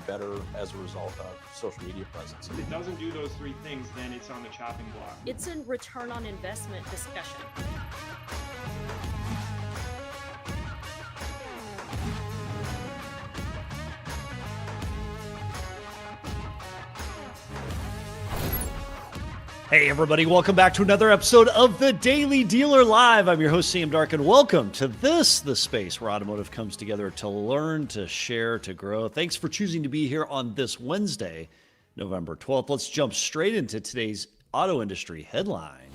better as a result of social media presence. If it doesn't do those three things, then it's on the chopping block. It's a return on investment discussion. Hey everybody, welcome back to another episode of The Daily Dealer Live. I'm your host, Sam Dark, and welcome to the space where automotive comes together to learn, to share, to grow. Thanks for choosing to be here on this Wednesday, November 12th. Let's jump straight into today's auto industry headlines.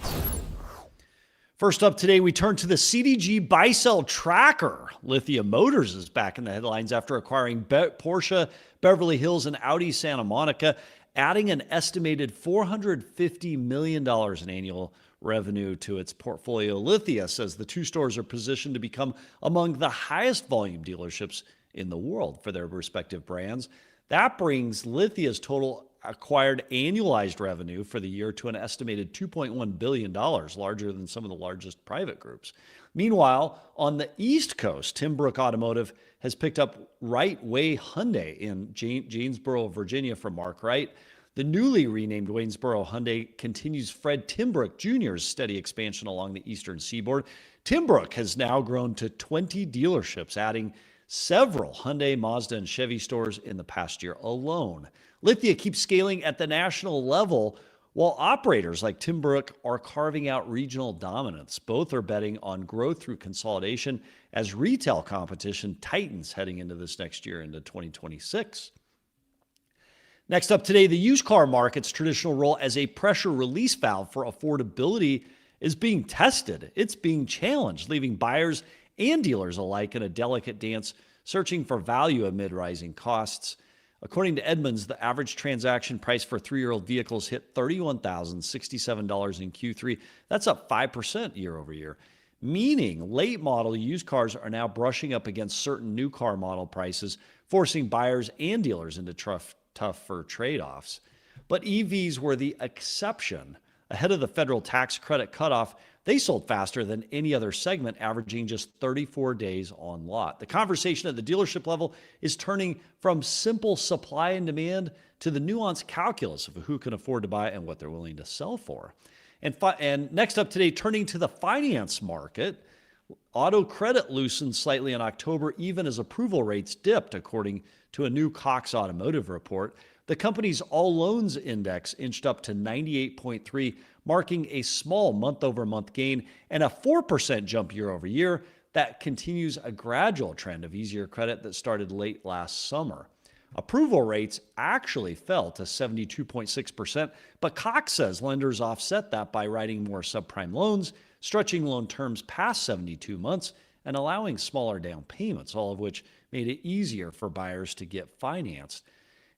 First up today, we turn to the CDG buy-sell tracker. Lithium Motors is back in the headlines after acquiring Porsche, Beverly Hills, and Audi Santa Monica, adding an estimated $450 million in annual revenue to its portfolio. Lithia says the two stores are positioned to become among the highest volume dealerships in the world for their respective brands. That brings Lithia's total acquired annualized revenue for the year to an estimated $2.1 billion, larger than some of the largest private groups. Meanwhile, on the East Coast, Tim Brook Automotive has picked up Right Way Hyundai in Janesboro, Virginia from Mark Wright. The newly renamed Waynesboro Hyundai continues Fred Timbrook Jr.'s steady expansion along the eastern seaboard. Timbrook has now grown to 20 dealerships, adding several Hyundai, Mazda, and Chevy stores in the past year alone. Lithia keeps scaling at the national level, while operators like Timbrook are carving out regional dominance. Both are betting on growth through consolidation as retail competition tightens heading into this next year, into 2026. Next up today, the used car market's traditional role as a pressure release valve for affordability is being tested. It's being challenged, leaving buyers and dealers alike in a delicate dance, searching for value amid rising costs. According to Edmunds, the average transaction price for three-year-old vehicles hit $31,067 in Q3. That's up 5% year over year, meaning late model used cars are now brushing up against certain new car model prices, forcing buyers and dealers into tougher trade-offs. But EVs were the exception. Ahead of the federal tax credit cutoff, they sold faster than any other segment, averaging just 34 days on lot. The conversation at the dealership level is turning from simple supply and demand to the nuanced calculus of who can afford to buy and what they're willing to sell for. And next up today, turning to the finance market, auto credit loosened slightly in October, even as approval rates dipped, according to a new Cox Automotive report. The company's all loans index inched up to 98.3, marking a small month-over-month gain and a 4% jump year-over-year. That continues a gradual trend of easier credit that started late last summer. Approval rates actually fell to 72.6%, but Cox says lenders offset that by writing more subprime loans, stretching loan terms past 72 months, and allowing smaller down payments, all of which made it easier for buyers to get financed.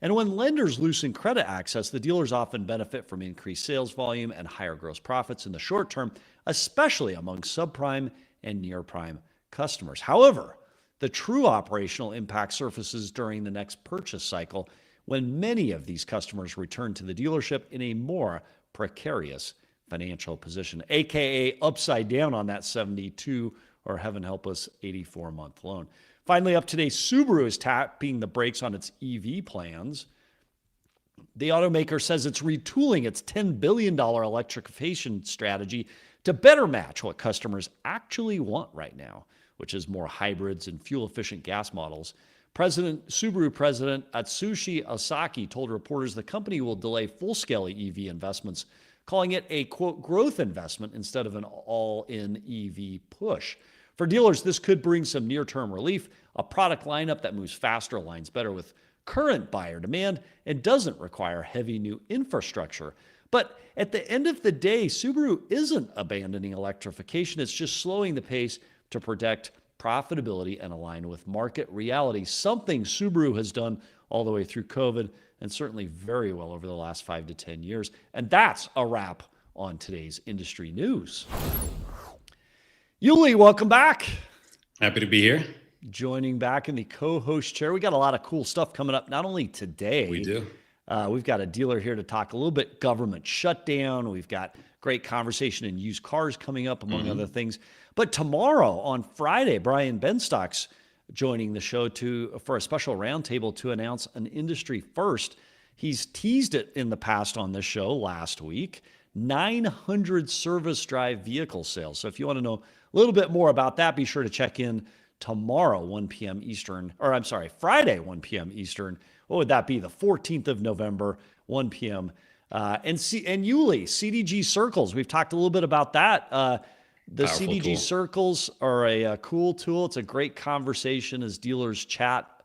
And when lenders loosen credit access, the dealers often benefit from increased sales volume and higher gross profits in the short term, especially among subprime and near-prime customers. However, the true operational impact surfaces during the next purchase cycle when many of these customers return to the dealership in a more precarious financial position, aka upside down on that 72 or heaven help us 84-month loan. Finally, up today, Subaru is tapping the brakes on its EV plans. The automaker says it's retooling its $10 billion electrification strategy to better match what customers actually want right now, which is more hybrids and fuel-efficient gas models. Subaru President Atsushi Asaki told reporters the company will delay full-scale EV investments, calling it a, quote, growth investment instead of an all-in EV push. For dealers, this could bring some near-term relief. A product lineup that moves faster, aligns better with current buyer demand, and doesn't require heavy new infrastructure. But at the end of the day, Subaru isn't abandoning electrification. It's just slowing the pace to protect profitability and align with market reality, something Subaru has done all the way through COVID and certainly very well over the last 5 to 10 years. And that's a wrap on today's industry news. Yuli, welcome back. Happy to be here. Joining back in the co-host chair. We got a lot of cool stuff coming up, not only today. We do. We've got a dealer here to talk a little bit government shutdown. We've got great conversation in used cars coming up, among other things. But tomorrow, on Friday, Brian Benstock's joining the show for a special roundtable to announce an industry first. He's teased it in the past on this show last week. 900 service drive vehicle sales. So if you want to know a little bit more about that, be sure to check in tomorrow, 1 p.m. Eastern, or I'm sorry, Friday, 1 p.m. Eastern. What would that be? The 14th of November, 1 p.m. And Yuli, CDG Circles. We've talked a little bit about that. The Powerful CDG tool. Circles are a cool tool. It's a great conversation as dealers chat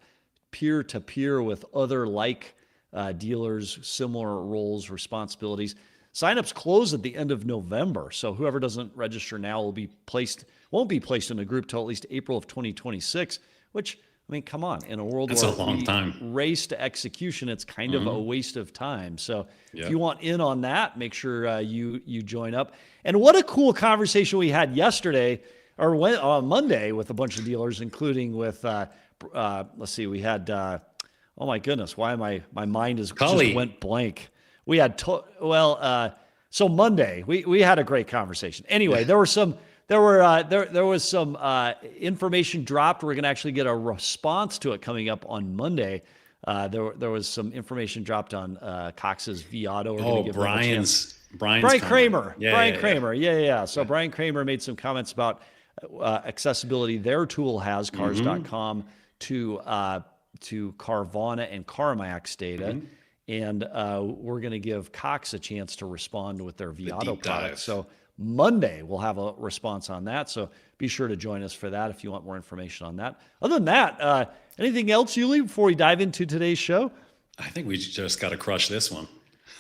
peer-to-peer with other dealers, similar roles, responsibilities. Signups close at the end of November, so whoever doesn't register now won't be placed in a group till at least April of 2026, which, I mean, come on, in a world That's where a long time. Race to execution, it's kind of a waste of time. So Yeah. if you want in on that, make sure you join up. And what a cool conversation we had yesterday, or on Monday, with a bunch of dealers, including with, let's see, we had, oh my goodness, why my mind just went blank. We had, so Monday, we had a great conversation. Anyway, there was some information dropped. We're going to actually get a response to it coming up on Monday. There was some information dropped on Cox's Viato. Oh, Brian Kramer. Yeah, Brian yeah, Kramer. Yeah. So Brian Kramer made some comments about accessibility their tool has, cars.com, to Carvana and CarMax data. And we're going to give Cox a chance to respond with their Viato product. So Monday, we'll have a response on that. So be sure to join us for that if you want more information on that. Other than that, anything else, Yuli, before we dive into today's show? I think we just got to crush this one.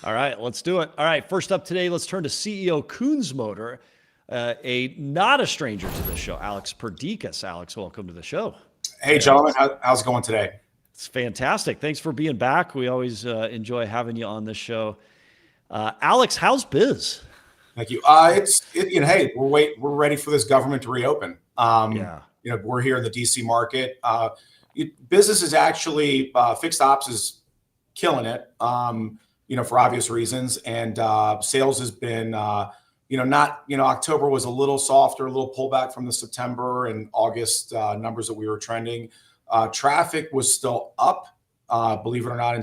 All right, let's do it. All right, first up today, let's turn to CEO Koons Motor, not a stranger to the show, Alex Perdikis. Alex, welcome to the show. Hey, gentlemen, how's it going today? It's fantastic. Thanks for being back. We always enjoy having you on this show. Alex, how's biz? Thank you. Hey, we're ready for this government to reopen. We're here in the DC market. Business is actually fixed ops is killing it. For obvious reasons, and sales has been October was a little softer, a little pullback from the September and August numbers that we were trending. Traffic was still up, believe it or not, in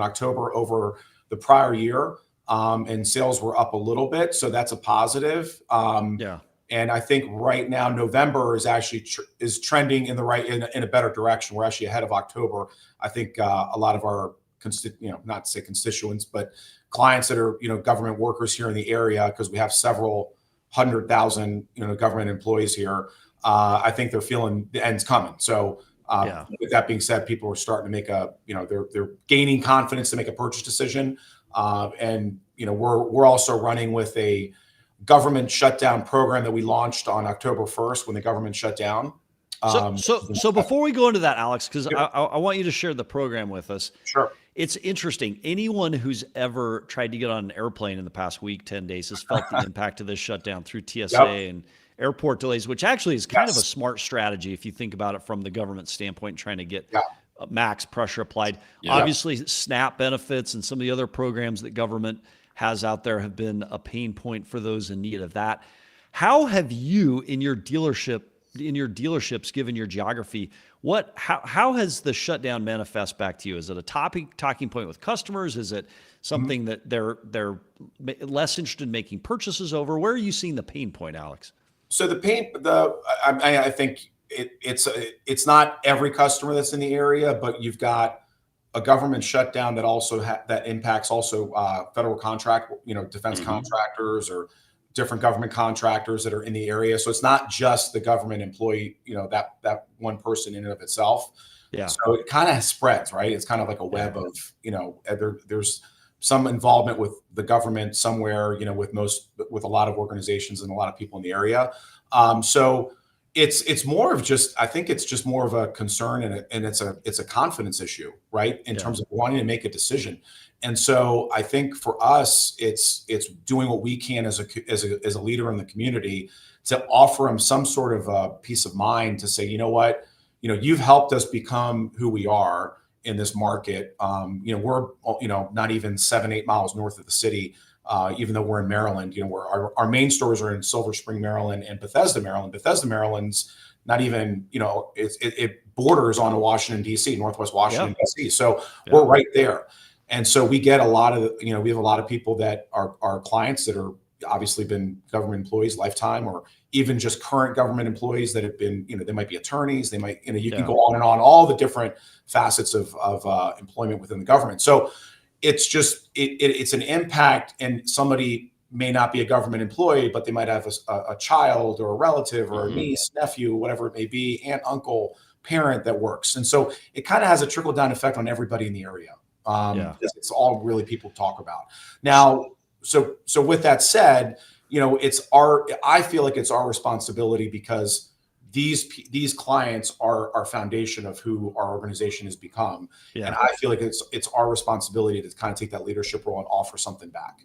October over the prior year. And sales were up a little bit. So that's a positive. And I think right now, November is actually is trending in a better direction. We're actually ahead of October. I think a lot of our, not to say constituents, but clients that are, government workers here in the area, because we have several 100,000, government employees here. I think they're feeling the end's coming. So with that being said, people are starting to make they're gaining confidence to make a purchase decision. We're also running with a government shutdown program that we launched on October 1st when the government shut down. So before we go into that, Alex, because I want you to share the program with us. Sure. It's interesting. Anyone who's ever tried to get on an airplane in the past week, 10 days, has felt the impact of this shutdown through TSA and airport delays, which actually is kind of a smart strategy if you think about it from the government standpoint, trying to get max pressure applied. Obviously, SNAP benefits and some of the other programs that government has out there have been a pain point for those in need of that. How have you, in your dealerships, given your geography, how has the shutdown manifest back to you? Is it a talking point with customers? Is it something that they're less interested in making purchases over? Where are you seeing the pain point, Alex? So I think it's not every customer that's in the area, but you've got a government shutdown that also that impacts also federal contract, defense contractors or different government contractors that are in the area. So it's not just the government employee, that one person in and of itself. Yeah. So it kind of spreads, right? It's kind of like a web of, there's some involvement with the government somewhere, with a lot of organizations and a lot of people in the area. So it's more of I think it's just more of a concern and it's a confidence issue, right? In terms of wanting to make a decision. And so I think for us, it's doing what we can as a leader in the community to offer them some sort of a peace of mind to say, you've helped us become who we are in this market. We're, not even 7-8 miles north of the city. even though we're in Maryland, where our main stores are in Silver Spring, Maryland, and Bethesda, Maryland. Bethesda, Maryland's not even, it borders on Washington, D.C., Northwest Washington, D.C. So we're right there. And so we get a lot of, we have a lot of people that are clients that are obviously been government employees lifetime, or even just current government employees that have been, they might be attorneys, they might, you can go on and on, all the different facets of employment within the government. So it's just, it's an impact, and somebody may not be a government employee, but they might have a child or a relative or a niece, nephew, whatever it may be, aunt, uncle, parent that works. And so it kind of has a trickle down effect on everybody in the area. It's all really people talk about now. So with that said, I feel like it's our responsibility, because these clients are our foundation of who our organization has become. And I feel like it's our responsibility to kind of take that leadership role and offer something back.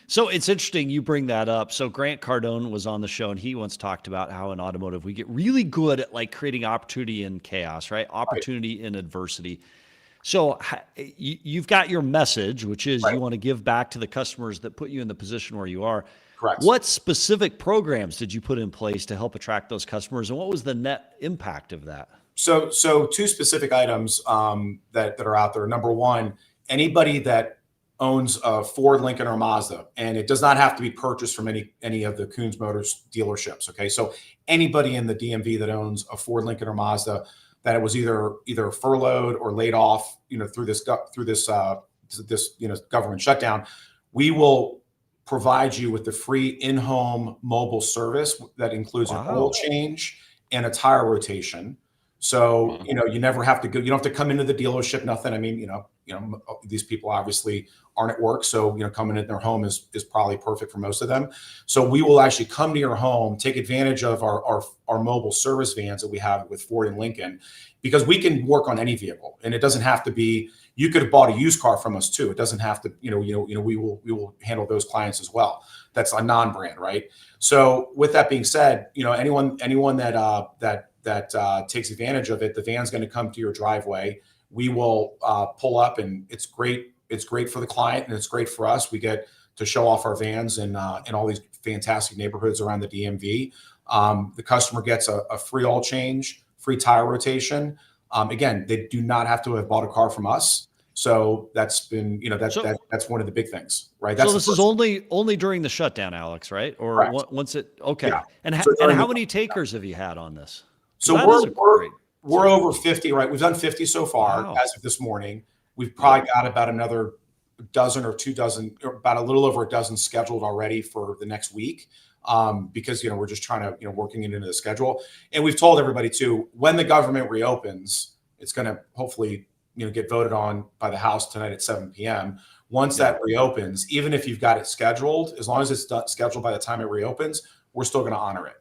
So it's interesting you bring that up. So Grant Cardone was on the show, and he once talked about how in automotive we get really good at like creating opportunity in chaos, right? Opportunity in adversity. So you've got your message, which is you want to give back to the customers that put you in the position where you are. Correct. What specific programs did you put in place to help attract those customers, and what was the net impact of that? So two specific items that are out there. Number one, anybody that owns a Ford, Lincoln, or Mazda, and it does not have to be purchased from any of the Koons Motors dealerships. Okay, so anybody in the DMV that owns a Ford, Lincoln, or Mazda that it was either furloughed or laid off, through this government shutdown, we will provide you with the free in-home mobile service that includes an oil change and a tire rotation. So, you never have to go, you don't have to come into the dealership, nothing. I mean, these people obviously aren't at work. So, coming in their home is probably perfect for most of them. So we will actually come to your home, take advantage of our mobile service vans that we have with Ford and Lincoln, because we can work on any vehicle, and it doesn't have to be, you could have bought a used car from us too. It doesn't have to, we will handle those clients as well. That's a non-brand, right? So with that being said, anyone that takes advantage of it, the van's going to come to your driveway. We will pull up, and it's great. It's great for the client, and it's great for us. We get to show off our vans in all these fantastic neighborhoods around the DMV. The customer gets a free oil change, free tire rotation. Again, they do not have to have bought a car from us. So that's been, that's one of the big things, right? That's so this is only during the shutdown, Alex, right? Or once it, okay. Yeah. And how many takers have you had on this? So we're over 50, right? We've done 50 so far as of this morning. We've probably got about another dozen or 2 dozen, or about a little over a dozen scheduled already for the next week. Because, we're just trying to, working it into the schedule. And we've told everybody too, when the government reopens, it's going to hopefully, get voted on by the House tonight at 7 p.m. Once that reopens, even if you've got it scheduled, as long as it's scheduled by the time it reopens, we're still going to honor it.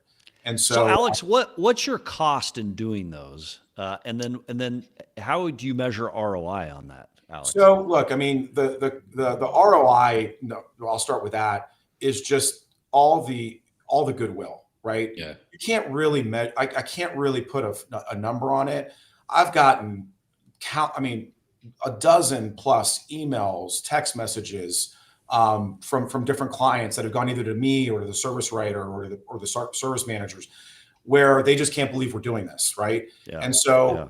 And so Alex, what's your cost in doing those? And then how would you measure ROI on that, Alex? So look, I mean, the ROI, I'll start with that, is just all the goodwill, right? Yeah. You can't really I can't really put a number on it. I've gotten a dozen plus emails, text messages from different clients that have gone either to me or to the service writer or the service managers, where they just can't believe we're doing this, right? Yeah. And so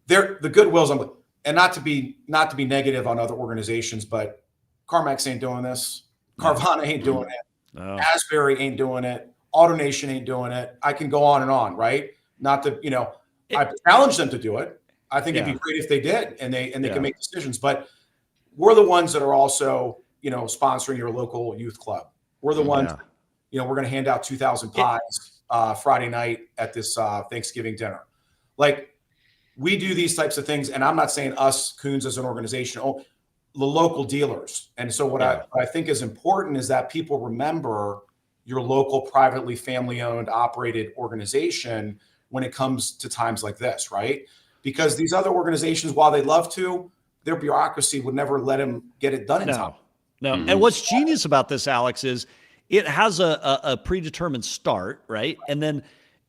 the goodwill's, and not to be negative on other organizations, but CarMax ain't doing this. Carvana ain't doing it. No. Asbury ain't doing it. AutoNation ain't doing it. I can go on and on, right? Not to, I challenge them to do it. I think it'd be great if they did, and they can make decisions. But we're the ones that are also, sponsoring your local youth club. We're the ones, we're going to hand out 2,000 pies Friday night at this Thanksgiving dinner. Like, we do these types of things, and I'm not saying us, Koons, as an organization, the local dealers. And so what I think is important is that people remember your local privately family-owned, operated organization when it comes to times like this, right? Because these other organizations, while they'd love to, their bureaucracy would never let them get it done in time. No. Mm-hmm. And what's genius about this, Alex, is it has a predetermined start, right? And then,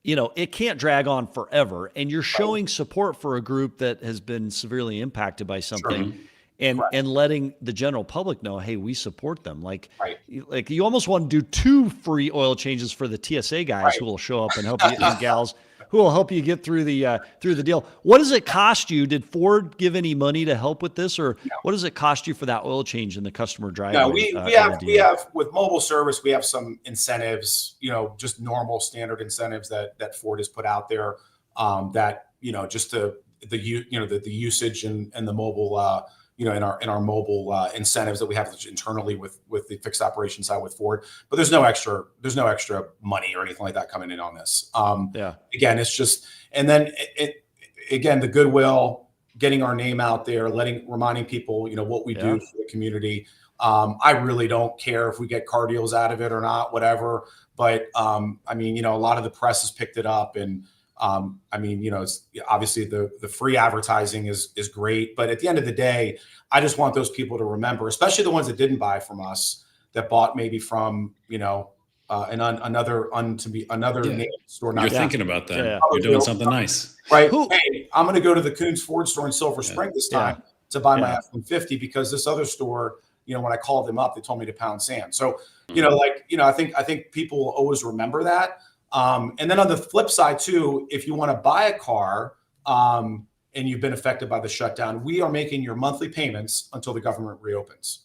it can't drag on forever. And you're showing support for a group that has been severely impacted by something. Sure. and letting the general public know, hey, we support them. Like Right. you almost want to do 2 free oil changes for the TSA guys Right. who will show up and help you and gals who will help you get through the deal. What does it cost you? Did Ford give any money to help with this, or what does it cost you for that oil change in the customer driveway? No, we have with mobile service, we have some incentives, just normal standard incentives that Ford has put out there, that, just the usage and the mobile, in our mobile incentives that we have internally with the fixed operations side with Ford. But there's no extra money or anything like that coming in on this. Again, it's just, and then again, the goodwill, getting our name out there, reminding people, what we do for the community. I really don't care if we get car deals out of it or not, whatever. But a lot of the press has picked it up, and it's obviously the free advertising is great, but at the end of the day, I just want those people to remember, especially the ones that didn't buy from us, that bought maybe from another name store. You're thinking about that. You're doing something nice, right? Hey, I'm going to go to the Koons Ford store in Silver Spring this time to buy my F-150 because this other store, when I called them up, they told me to pound sand. So I think people will always remember that. And then on the flip side too, if you want to buy a car and you've been affected by the shutdown, we are making your monthly payments until the government reopens.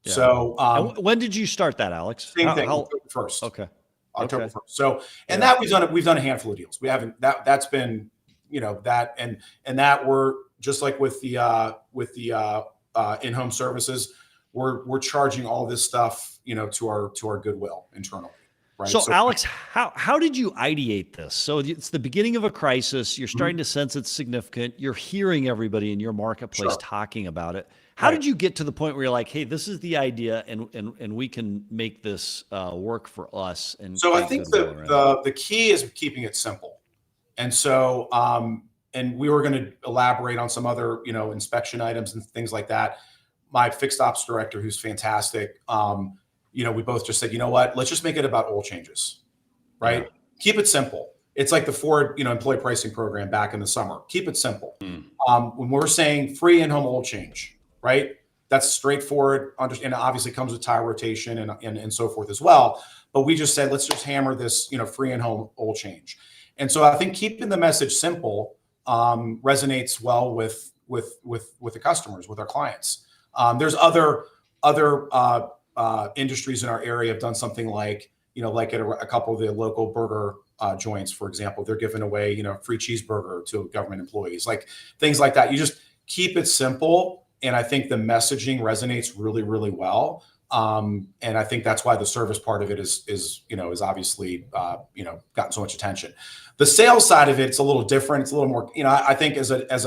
Yeah. So when did you start that, Alex? Same thing, October 1st. Okay. October 1st. So, and that we've done a handful of deals. We haven't, that's been, that, and that we're just like with the in-home services, we're charging all this stuff, to our goodwill internally. Right. So Alex, how did you ideate this? So it's the beginning of a crisis. You're starting to sense it's significant. You're hearing everybody in your marketplace talking about it. How did you get to the point where you're like, hey, this is the idea, and we can make this work for us? And so I think the key is keeping it simple. And so and we were going to elaborate on some other inspection items and things like that. My fixed ops director, who's fantastic, we both just said, you know what, let's just make it about oil changes, right? Yeah. Keep it simple. It's like the Ford, employee pricing program back in the summer. Keep it simple. When we're saying free in-home oil change, right? That's straightforward, and it obviously comes with tire rotation and so forth as well. But we just said, let's just hammer this, free in-home oil change. And so I think keeping the message simple resonates well with the customers, with our clients. There's other industries in our area have done something like at a couple of the local burger joints, for example, they're giving away, free cheeseburger to government employees, like things like that. You just keep it simple. And I think the messaging resonates really, really well. And I think that's why the service part of it is obviously, gotten so much attention. The sales side of it's a little different. It's a little more, I think as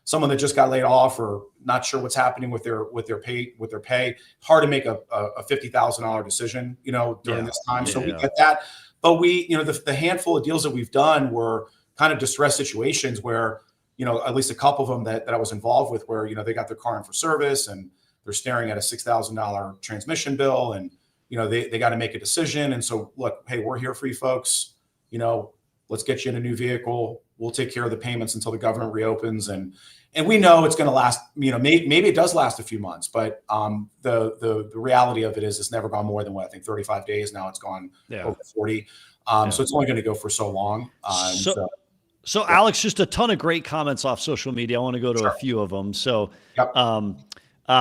someone that just got laid off or not sure what's happening with their pay, hard to make a $50,000 decision, during this time. So we get that. But we, the handful of deals that we've done were kind of distressed situations where, at least a couple of them that I was involved with where, they got their car in for service and they're staring at a $6,000 transmission bill and, they got to make a decision. And so look, hey, we're here for you folks, let's get you in a new vehicle. We'll take care of the payments until the government reopens. And we know it's going to last, maybe it does last a few months, but the reality of it is it's never gone more than 35 days. Now it's gone over 40. So it's only going to go for so long. So Alex, just a ton of great comments off social media. I want to go to a few of them. So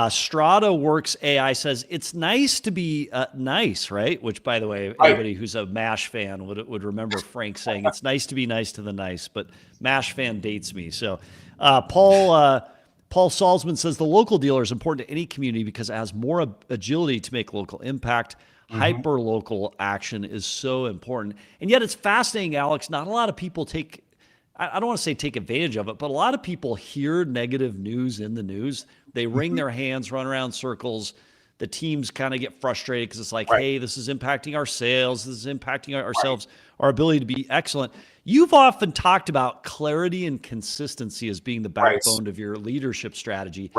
Strata Works AI says, it's nice to be nice, right? Which, by the way, anybody who's a MASH fan would remember Frank saying, it's nice to be nice to the nice, but MASH fan dates me. So Paul Salzman says, the local dealer is important to any community because it has more agility to make local impact. Hyper local action is so important. And yet it's fascinating, Alex. Not a lot of people I don't want to say take advantage of it, but a lot of people hear negative news in the news. They wring their hands, run around circles. The teams kind of get frustrated because it's like, hey, this is impacting our sales. This is impacting ourselves, our ability to be excellent. You've often talked about clarity and consistency as being the backbone of your leadership strategy.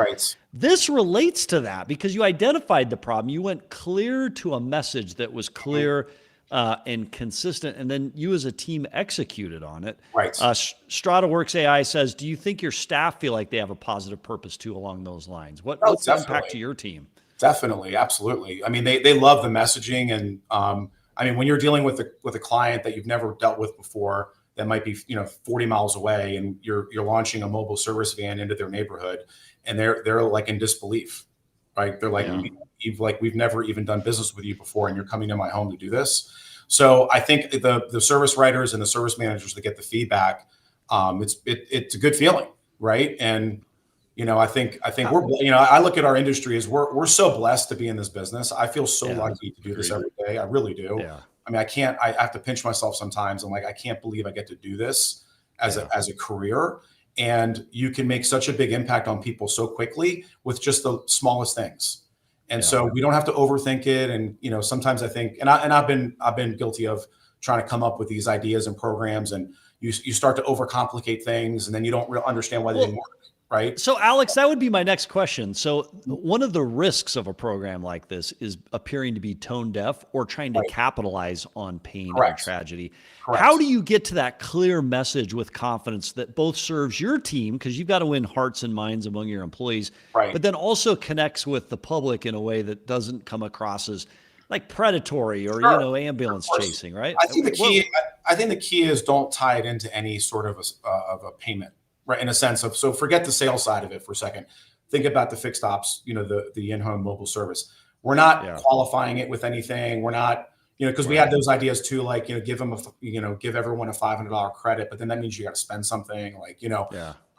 This relates to that because you identified the problem. You went clear to a message that was clear. and consistent, and then you as a team executed on it. Right. StrataWorks AI says, do you think your staff feel like they have a positive purpose too along those lines? What's the impact to your team? Definitely, absolutely. I mean, they love the messaging, and I mean, when you're dealing with a client that you've never dealt with before, that might be 40 miles away, and you're launching a mobile service van into their neighborhood, and they're like in disbelief, right? They're like, we've never even done business with you before, and you're coming to my home to do this. So I think the service writers and the service managers that get the feedback, it's a good feeling, right? And I think we're I look at our industry as we're so blessed to be in this business. I feel so lucky to do this every day. I really do. Yeah. I mean, I have to pinch myself sometimes. I'm like, I can't believe I get to do this as a career. And you can make such a big impact on people so quickly with just the smallest things. And so we don't have to overthink it. And, sometimes I think, and I've been guilty of trying to come up with these ideas and programs, and you start to overcomplicate things, and then you don't really understand why they didn't work. Right. So, Alex, that would be my next question. So one of the risks of a program like this is appearing to be tone deaf or trying to capitalize on pain or tragedy. Correct. How do you get to that clear message with confidence that both serves your team, because you've got to win hearts and minds among your employees, but then also connects with the public in a way that doesn't come across as like predatory or, ambulance chasing, right? I think the key is don't tie it into any sort of a payment. Right, in a sense of, so forget the sales side of it for a second. Think about the fixed ops, the in-home mobile service. We're not qualifying it with anything. We're not, because we had those ideas too, like, give them give everyone a $500 credit, but then that means you got to spend something, like,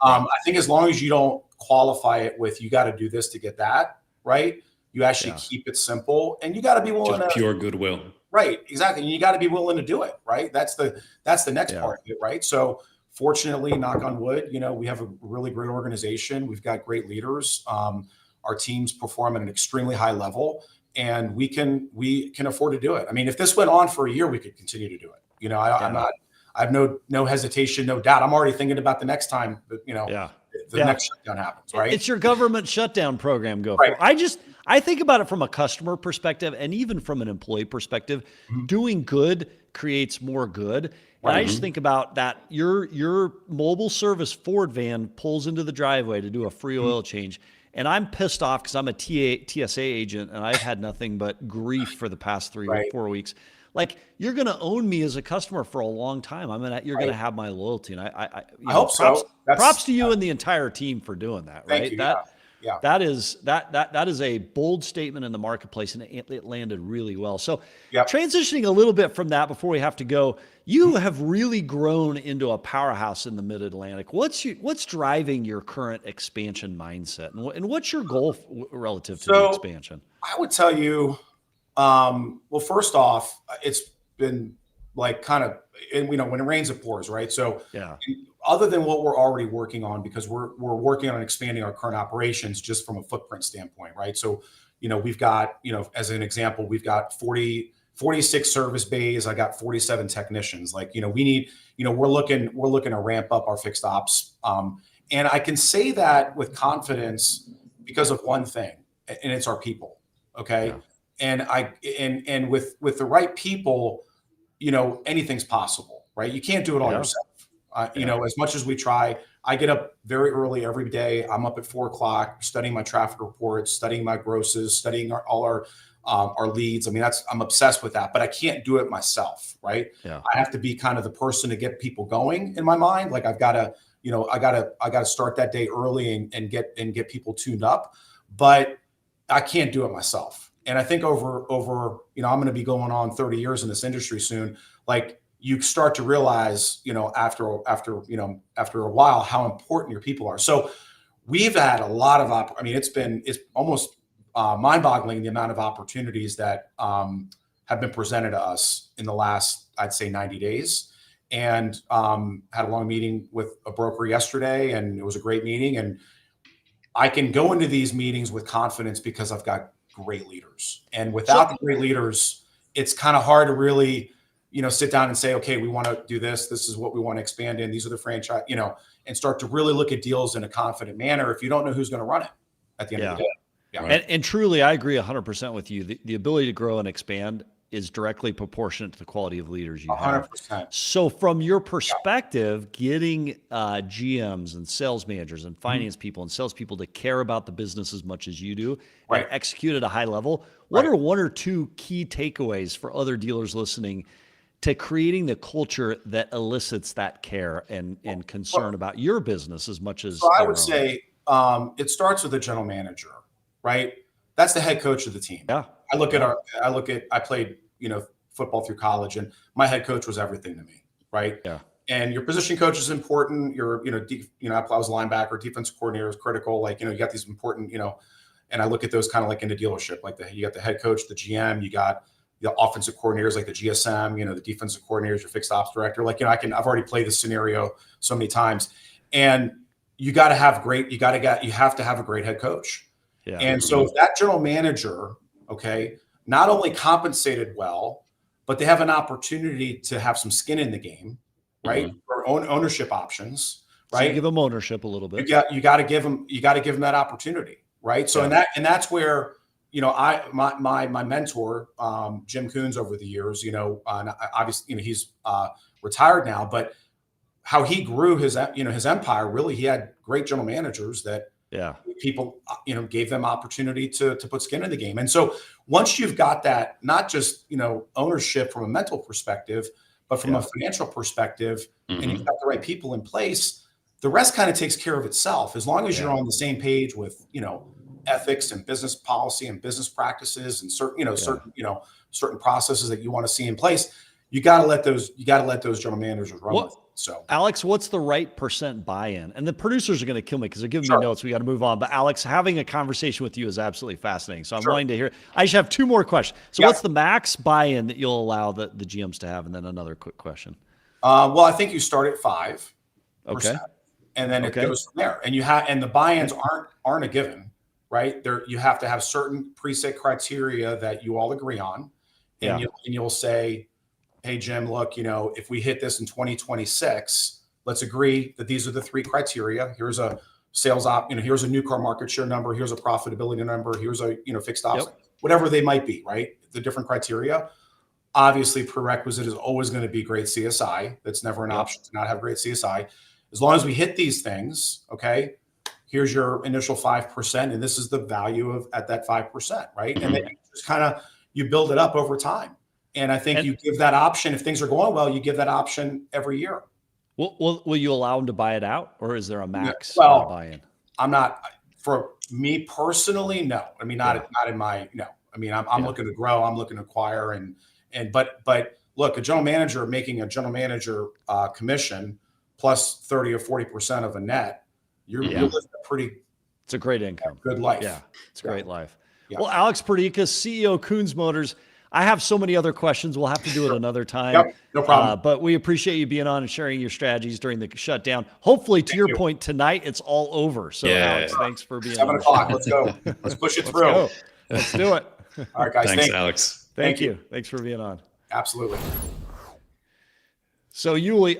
I think as long as you don't qualify it with, you got to do this to get that, right? You actually keep it simple, and you got to be willing to pure goodwill. Right, exactly. And you got to be willing to do it, right? That's the next part of it, right? So, fortunately, knock on wood, we have a really great organization. We've got great leaders. Our teams perform at an extremely high level, and we can afford to do it. I mean, if this went on for a year, we could continue to do it. I have no hesitation, no doubt. I'm already thinking about the next time, the next shutdown happens, right? It's your government shutdown program. I think about it from a customer perspective and even from an employee perspective. Doing good creates more good. And I just think about that. Your mobile service Ford van pulls into the driveway to do a free oil change. And I'm pissed off because I'm a TSA agent, and I've had nothing but grief for the past 3 or 4 weeks. Like, you're going to own me as a customer for a long time. You're going to have my loyalty. And I hope so. Props to you and the entire team for doing that. Right. Thank you. That is a bold statement in the marketplace, and it landed really well. So transitioning a little bit from that before we have to go, you have really grown into a powerhouse in the Mid-Atlantic. What's driving your current expansion mindset, and what's your goal relative to the expansion? I would tell you, well, first off, it's been like kind of, and when it rains, it pours, right? So other than what we're already working on, because we're working on expanding our current operations just from a footprint standpoint, right? So, we've got, as an example, we've got 46 service bays. I got 47 technicians. Like, we need, we're looking to ramp up our fixed ops. And I can say that with confidence because of one thing, and it's our people. Okay. Yeah. And with the right people, anything's possible, right? You can't do it all yourself. As much as we try, I get up very early every day. I'm up at 4:00, studying my traffic reports, studying my grosses, studying all our leads. I mean, I'm obsessed with that, but I can't do it myself, right? Yeah. I have to be kind of the person to get people going in my mind. Like, I've got to, I got to start that day early and get people tuned up, but I can't do it myself. And I think over, I'm going to be going on 30 years in this industry soon. Like, you start to realize, after a while, how important your people are. So we've had a lot of, it's almost mind-boggling the amount of opportunities that have been presented to us in the last, I'd say, 90 days. And had a long meeting with a broker yesterday, and it was a great meeting. And I can go into these meetings with confidence because I've got great leaders. And without the great leaders, it's kind of hard to really, sit down and say, okay, we want to do this. This is what we want to expand in. These are the franchise, and start to really look at deals in a confident manner if you don't know who's going to run it at the end of the day. Yeah. And truly, I agree 100% with you. The ability to grow and expand is directly proportionate to the quality of leaders you have. 100%. So from your perspective, getting GMs and sales managers and finance people and salespeople to care about the business as much as you do and execute at a high level, what are one or two key takeaways for other dealers listening to creating the culture that elicits that care and concern about your business as much as I would say it starts with the general manager, right? That's the head coach of the team. Yeah. I played, football through college, and my head coach was everything to me, right? Yeah. And your position coach is important. I was a linebacker, defensive coordinator is critical. Like, you got these important, and I look at those kind of like in a dealership, like you got the head coach, the GM, you got the offensive coordinators, like the GSM, the defensive coordinators, your fixed ops director. Like, I've already played this scenario so many times, and you have to have a great head coach. Yeah. And so if that general manager, not only compensated well, but they have an opportunity to have some skin in the game, right? Or ownership options, right? So give them ownership a little bit. You got to give them that opportunity, right? So that's where my mentor, Jim Koons, over the years, obviously he's retired now, but how he grew his empire, really, he had great general managers that people gave them opportunity to put skin in the game. And so once you've got that, not just ownership from a mental perspective, but from a financial perspective, and you've got the right people in place, the rest kind of takes care of itself, as long as you're on the same page with ethics and business policy and business practices and certain processes that you want to see in place. You got to let those general managers run with it. So, Alex, what's the right % buy-in? And the producers are going to kill me because they're giving me notes. We got to move on. But Alex, having a conversation with you is absolutely fascinating. So I'm wanting to hear. I just have two more questions. So what's the max buy-in that you'll allow the GMs to have? And then another quick question. Well, I think you start at 5%. Okay. And then it goes from there. And the buy-ins aren't a given, right? You have to have certain preset criteria that you all agree on. And you'll say, hey, Jim, look, if we hit this in 2026, let's agree that these are the 3 criteria. Here's a sales here's a new car market share number. Here's a profitability number. Here's a, fixed ops, whatever they might be, right? The different criteria. Obviously, prerequisite is always going to be great CSI. That's never an option to not have great CSI. As long as we hit these things, here's your initial 5%. And this is the value at that 5%, right? And then you just you build it up over time. And I think you give that option. If things are going well, you give that option every year. Will you allow them to buy it out, or is there a max buy-in? I'm not, for me personally, no. I mean, not in my, no. I mean, I'm looking to grow. I'm looking to acquire. But look, a general manager making a general manager commission plus 30 or 40% of a net, you're living it's a great income. Good life. Yeah, it's a great life. Yeah. Well, Alex Perdikis, CEO Koons Motors. I have so many other questions. We'll have to do it another time. No problem. But we appreciate you being on and sharing your strategies during the shutdown. Hopefully, to your point, tonight it's all over. So, Alex, thanks for being 7 o'clock. Let's go. Let's push it through. Let's do it. All right, guys. Thanks, Alex. Thank you. Thanks for being on. Absolutely. So, Yuli,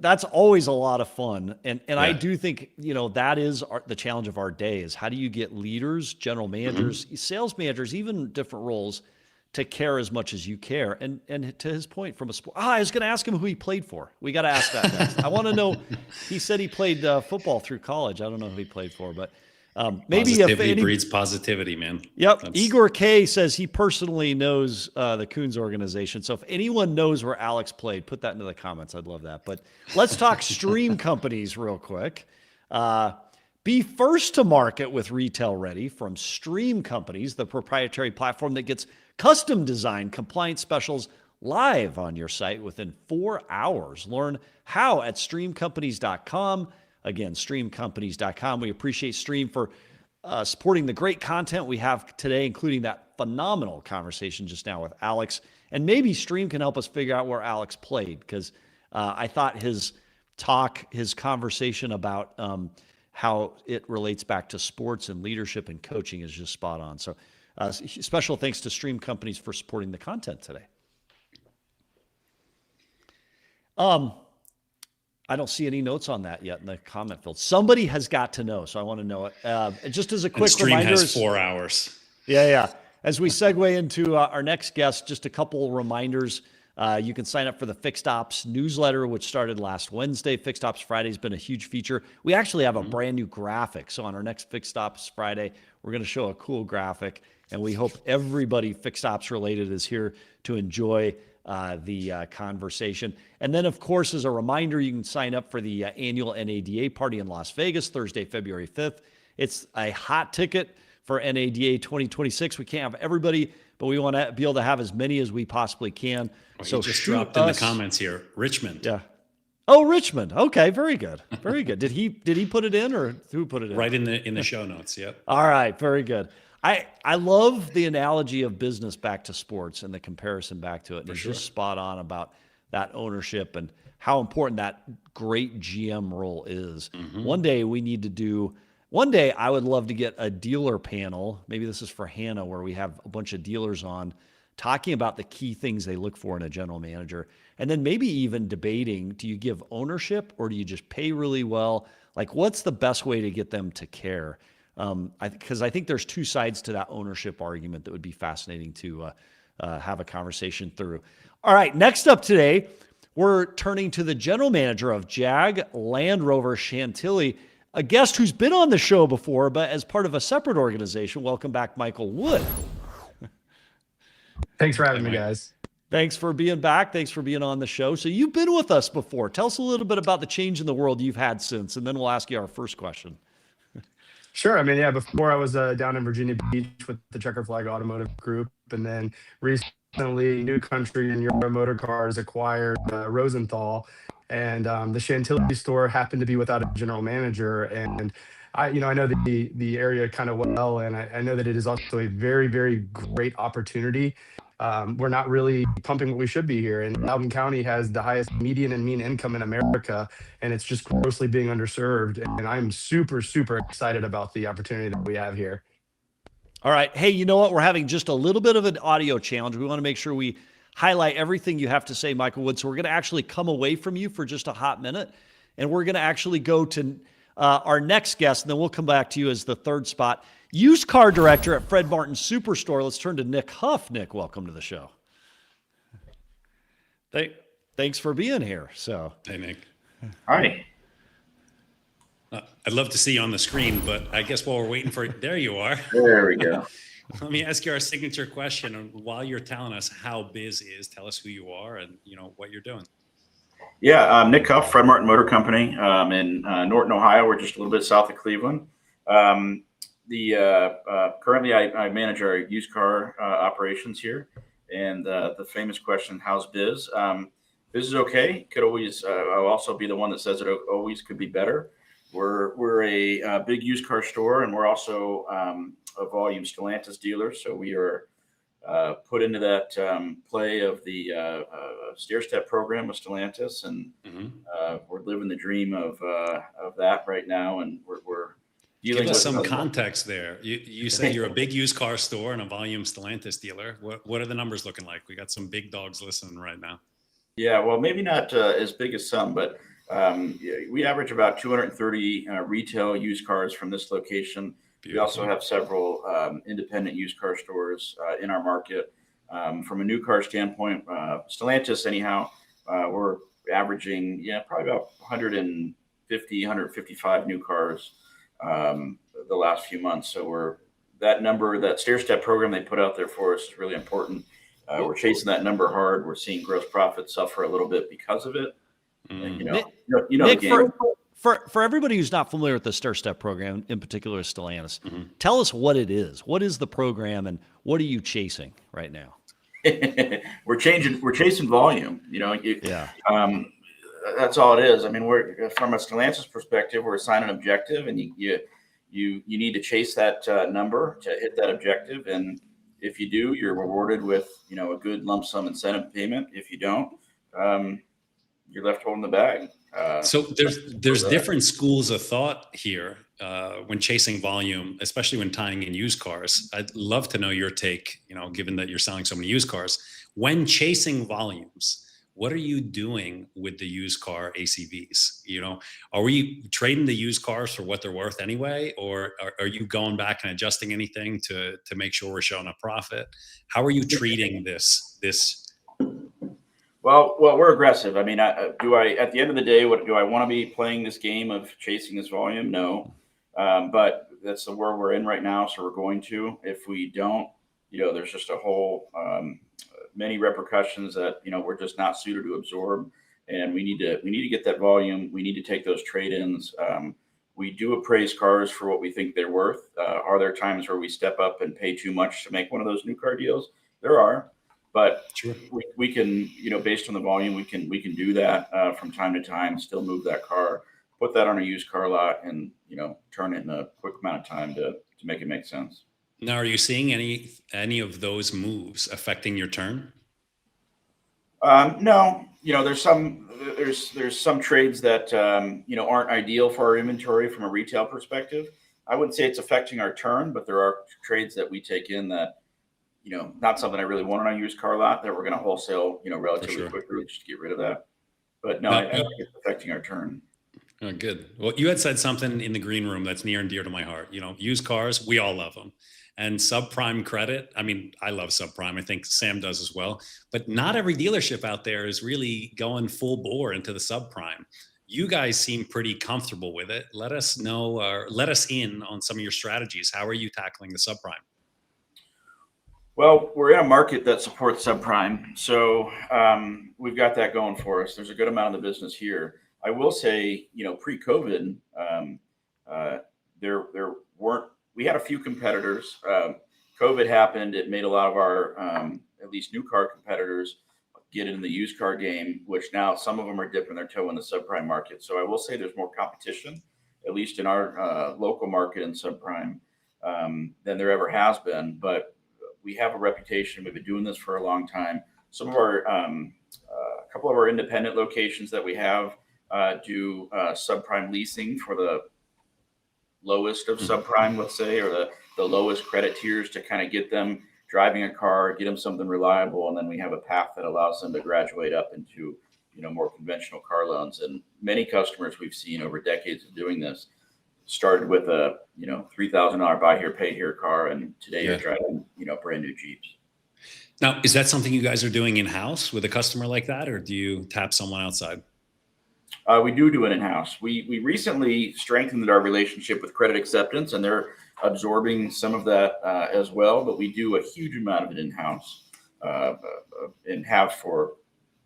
that's always a lot of fun. And I do think, that is the challenge of our day is how do you get leaders, general managers, sales managers, even different roles to care as much as you care. And to his point from a sport, I was going to ask him who he played for. We got to ask that next. I want to know, he said he played football through college. I don't know who he played for, but maybe positivity breeds positivity, man. Yep. Igor K says he personally knows the Koons organization. So if anyone knows where Alex played, put that into the comments. I'd love that. But let's talk stream companies real quick. Be first to market with Retail Ready from Stream Companies, the proprietary platform that gets custom designed compliance specials live on your site within 4 hours. Learn how at streamcompanies.com. Again, streamcompanies.com. We appreciate Stream for supporting the great content we have today, including that phenomenal conversation just now with Alex. And maybe Stream can help us figure out where Alex played, because I thought his conversation about how it relates back to sports and leadership and coaching is just spot on. So special thanks to Stream Companies for supporting the content today. I don't see any notes on that yet in the comment field. Somebody has got to know, so I want to know it. Just as a quick Stream reminder, has 4 hours. Yeah. As we segue into our next guest, just a couple reminders. You can sign up for the Fixed Ops newsletter, which started last Wednesday. Fixed Ops Friday has been a huge feature. We actually have a brand new graphic. So on our next Fixed Ops Friday, we're going to show a cool graphic, and we hope everybody Fixed Ops related is here to enjoy the conversation. And then, of course, as a reminder, you can sign up for the annual NADA party in Las Vegas, Thursday, February 5th. It's a hot ticket for NADA 2026. We can't have everybody, but we want to be able to have as many as we possibly can. Well, so just dropped in the comments here, Richmond. Yeah. Oh, Richmond. Okay, very good. Very good. Did he put it in, or who put it in? Right in the show notes. Yep. All right, very good. I love the analogy of business back to sports and the comparison back to it. And it's just spot on about that ownership and how important that great GM role is. One day I would love to get a dealer panel. Maybe this is for Hannah, where we have a bunch of dealers on talking about the key things they look for in a general manager. And then maybe even debating, do you give ownership or do you just pay really well? Like, what's the best way to get them to care? Because I think there's two sides to that ownership argument that would be fascinating to have a conversation through. All right, next up today, we're turning to the general manager of Jag Land Rover Chantilly, a guest who's been on the show before, but as part of a separate organization. Welcome back, Michael Wood. Thanks for having me, guys. Thanks for being back. Thanks for being on the show. So you've been with us before. Tell us a little bit about the change in the world you've had since, and then we'll ask you our first question. Sure. I mean, yeah, before I was down in Virginia Beach with the Checker Flag Automotive Group, and then recently New Country and Euro Motor Cars acquired Rosenthal, and the Chantilly store happened to be without a general manager. And I know the area kind of well, and I know that it is also a very, very great opportunity. We're not really pumping what we should be here. And Loudoun County has the highest median and mean income in America, and it's just grossly being underserved. And I'm super, super excited about the opportunity that we have here. All right. Hey, you know what? We're having just a little bit of an audio challenge. We want to make sure we highlight everything you have to say, Michael Wood. So we're going to actually come away from you for just a hot minute, and we're going to actually go to our next guest, and then we'll come back to you as the third spot. Used car director at Fred Martin's Superstore. Let's turn to Nick Huff. Nick, welcome to the show. Thanks for being here. So, Hey, Nick. Hi. I'd love to see you on the screen, but I guess while we're waiting for it, there you are. There we go. Let me ask you our signature question. And while you're telling us how Biz is, tell us who you are and what you're doing. Yeah, Nick Huff, Fred Martin Motor Company in Norton, Ohio. We're just a little bit south of Cleveland. Currently I manage our used car operations here, and the famous question, how's Biz? Biz is okay. Could always. I'll also be the one that says it always could be better. We're a big used car store, and we're also a volume Stellantis dealer. So we are put into that play of the stair step program with Stellantis, and we're living the dream of that right now, and we're give us some context there. You say you're a big used car store and a volume Stellantis dealer. What are the numbers looking like? We got some big dogs listening right now. Yeah, well, maybe not as big as some, but we average about 230 retail used cars from this location. Beautiful. We also have several independent used car stores in our market. From a new car standpoint, Stellantis, anyhow, we're averaging, probably about 150, 155 new cars the last few months. So that stair step program they put out there for us is really important. We're chasing that number hard. We're seeing gross profit suffer a little bit because of it. And, Nick, the game. For everybody who's not familiar with the stair step program, in particular Stellantis, tell us what it is. What is the program, and what are you chasing right now? We're chasing volume. That's all it is. I mean, we're from a Stellantis perspective, we're assigned an objective, and you need to chase that number to hit that objective. And if you do, you're rewarded with a good lump sum incentive payment. If you don't, you're left holding the bag. So there's different schools of thought here when chasing volume, especially when tying in used cars. I'd love to know your take. Given that you're selling so many used cars, when chasing volumes, what are you doing with the used car ACVs? You know, are we trading the used cars for what they're worth anyway, or are you going back and adjusting anything to make sure we're showing a profit? How are you treating this? Well, we're aggressive. I mean, at the end of the day, do I want to be playing this game of chasing this volume? No, but that's the world we're in right now. So we're going to. If we don't, there's just a whole many repercussions that we're just not suited to absorb, and we need to get that volume. We need to take those trade-ins. We do appraise cars for what we think they're worth. Are there times where we step up and pay too much to make one of those new car deals? There are. But Sure. we can, based on the volume, we can do that from time to time, still move that car, put that on a used car lot, and, turn it in a quick amount of time to make it make sense. Now, are you seeing any of those moves affecting your turn? No, there's some trades that, aren't ideal for our inventory from a retail perspective. I wouldn't say it's affecting our turn, but there are trades that we take in that, not something I really want on a used car lot that we're going to wholesale, relatively quickly just to get rid of that. But no, I think it's affecting our turn. Oh, good. Well, you had said something in the green room that's near and dear to my heart. Used cars, we all love them. And subprime credit, I mean, I love subprime. I think Sam does as well. But not every dealership out there is really going full bore into the subprime. You guys seem pretty comfortable with it. Let us know, or let us in on some of your strategies. How are you tackling the subprime? Well, we're in a market that supports subprime, so we've got that going for us. There's a good amount of the business here. I will say, pre-COVID, we had a few competitors. COVID happened. It made a lot of our, at least new car competitors, get in the used car game, which now some of them are dipping their toe in the subprime market. So I will say there's more competition, at least in our local market in subprime, than there ever has been. But we have a reputation. We've been doing this for a long time. Some of our, a couple of our independent locations that we have do subprime leasing for the lowest of subprime, let's say, or the lowest credit tiers to kind of get them driving a car, get them something reliable. And then we have a path that allows them to graduate up into, more conventional car loans. And many customers we've seen over decades of doing this started with a, $3,000 buy here, pay here car. And today you're driving, brand new Jeeps. Now, is that something you guys are doing in-house with a customer like that, or do you tap someone outside? We do it in-house. We recently strengthened our relationship with Credit Acceptance, and they're absorbing some of that as well. But we do a huge amount of it in-house and have for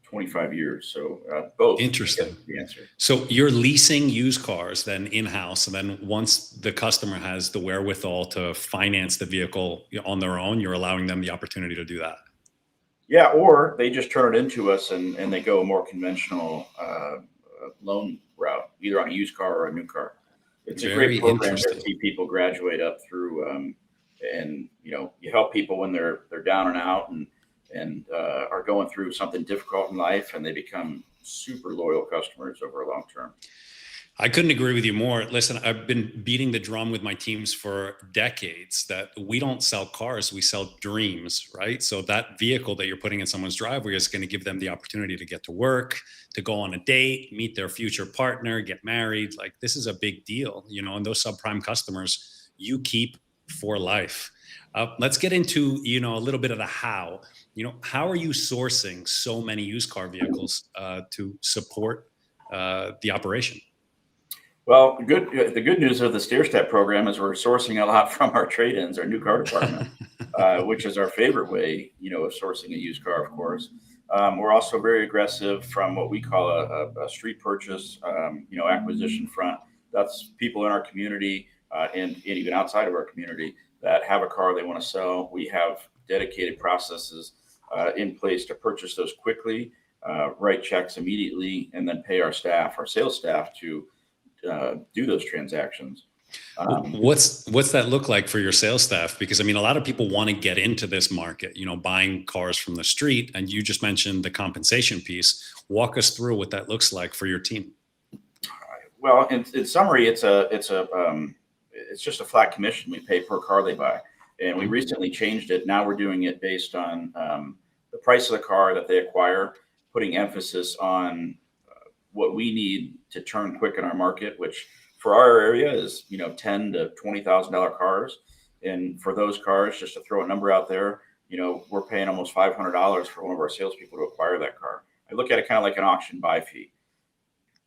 25 years. So both. Interesting. The answer. So you're leasing used cars then in-house, and then once the customer has the wherewithal to finance the vehicle on their own, you're allowing them the opportunity to do that. Yeah, or they just turn it into us and they go a more conventional loan route, either on a used car or a new car. It's a great program to see people graduate up through, and you help people when they're down and out and are going through something difficult in life, and they become super loyal customers over a long term. I couldn't agree with you more. Listen, I've been beating the drum with my teams for decades that we don't sell cars, we sell dreams, right? So that vehicle that you're putting in someone's driveway is going to give them the opportunity to get to work, to go on a date, meet their future partner, get married. Like, this is a big deal, and those subprime customers you keep for life. Let's get into, a little bit of the how. How are you sourcing so many used car vehicles to support the operation? Well, the good news of the stair-step program is we're sourcing a lot from our trade-ins, our new car department, which is our favorite way, of sourcing a used car, of course. We're also very aggressive from what we call a street purchase, acquisition front. That's people in our community and even outside of our community that have a car they want to sell. We have dedicated processes in place to purchase those quickly, write checks immediately, and then pay our sales staff to do those transactions. What's that look like for your sales staff? Because a lot of people want to get into this market, buying cars from the street. And you just mentioned the compensation piece. Walk us through what that looks like for your team. Well, in summary, it's just a flat commission we pay per car they buy. And we recently changed it. Now we're doing it based on the price of the car that they acquire, putting emphasis on what we need to turn quick in our market, which for our area is, $10,000 to $20,000 cars. And for those cars, just to throw a number out there, we're paying almost $500 for one of our salespeople to acquire that car. I look at it kind of like an auction buy fee,